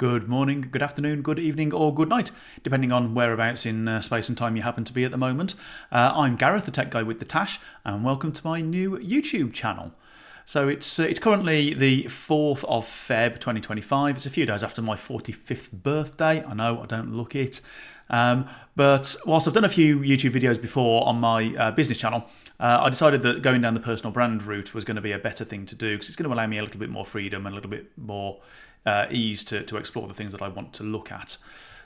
Good morning, good afternoon, good evening, or good night, depending on whereabouts in space and time you happen to be at the moment. I'm Gareth, the tech guy with the tash, and welcome to my new YouTube channel. So it's currently the 4th of Feb 2025. It's a few days after my 45th birthday. I know I don't look it. But whilst I've done a few YouTube videos before on my business channel, I decided that going down the personal brand route was going to be a better thing to do because it's going to allow me a little bit more freedom and a little bit more ease to explore the things that I want to look at.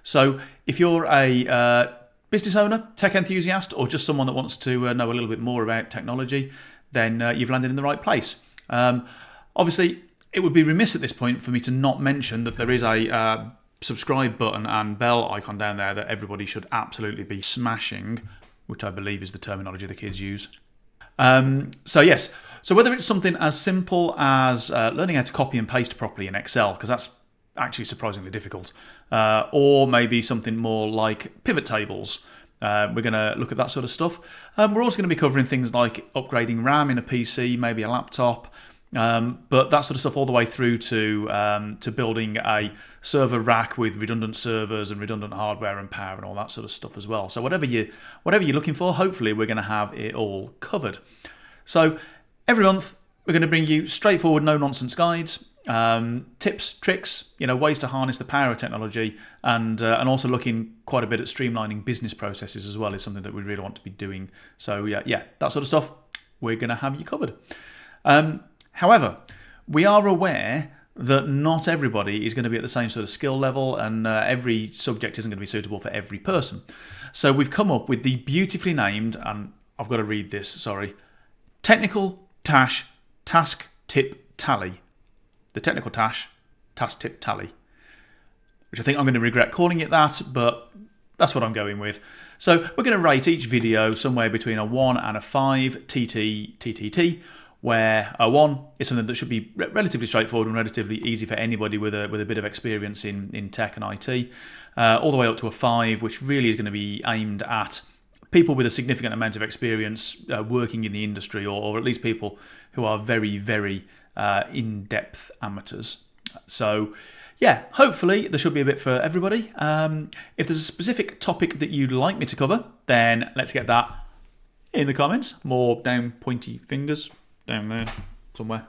So if you're a business owner, tech enthusiast, or just someone that wants to know a little bit more about technology, then you've landed in the right place. Obviously, it would be remiss at this point for me to not mention that there is a subscribe button and bell icon down there that everybody should absolutely be smashing, which I believe is the terminology the kids use. So whether it's something as simple as learning how to copy and paste properly in Excel, because that's actually surprisingly difficult, or maybe something more like pivot tables. We're going to look at that sort of stuff. We're also going to be covering things like upgrading RAM in a PC, maybe a laptop, but that sort of stuff all the way through to building a server rack with redundant servers and redundant hardware and power and all that sort of stuff as well. So whatever you're looking for, hopefully we're going to have it all covered. So every month we're going to bring you straightforward, no-nonsense guides, tips, tricks, ways to harness the power of technology, and also looking quite a bit at streamlining business processes as well is something that we really want to be doing. So yeah, that sort of stuff, we're going to have you covered. However, we are aware that not everybody is going to be at the same sort of skill level, and every subject isn't going to be suitable for every person. So we've come up with the beautifully named, and I've got to read this, sorry, Technical Tash Task Tip Tally. The Technical Tash Task Tip Tally, which I think I'm going to regret calling it that, but that's what I'm going with. So we're going to rate each video somewhere between a 1 and a 5 TTGWTT, where a 1 is something that should be relatively straightforward and relatively easy for anybody with a bit of experience in tech and IT, all the way up to a 5, which really is going to be aimed at people with a significant amount of experience working in the industry, or at least people who are very, very in-depth amateurs. So yeah, hopefully there should be a bit for everybody. If there's a specific topic that you'd like me to cover, then let's get that in the comments. More down pointy fingers down there somewhere.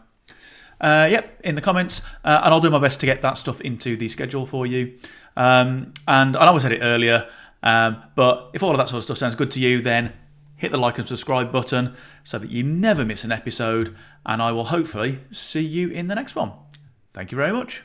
Yep, in the comments, and I'll do my best to get that stuff into the schedule for you. And I know I said it earlier, but if all of that sort of stuff sounds good to you, then hit the like and subscribe button so that you never miss an episode, and I will hopefully see you in the next one. Thank you very much.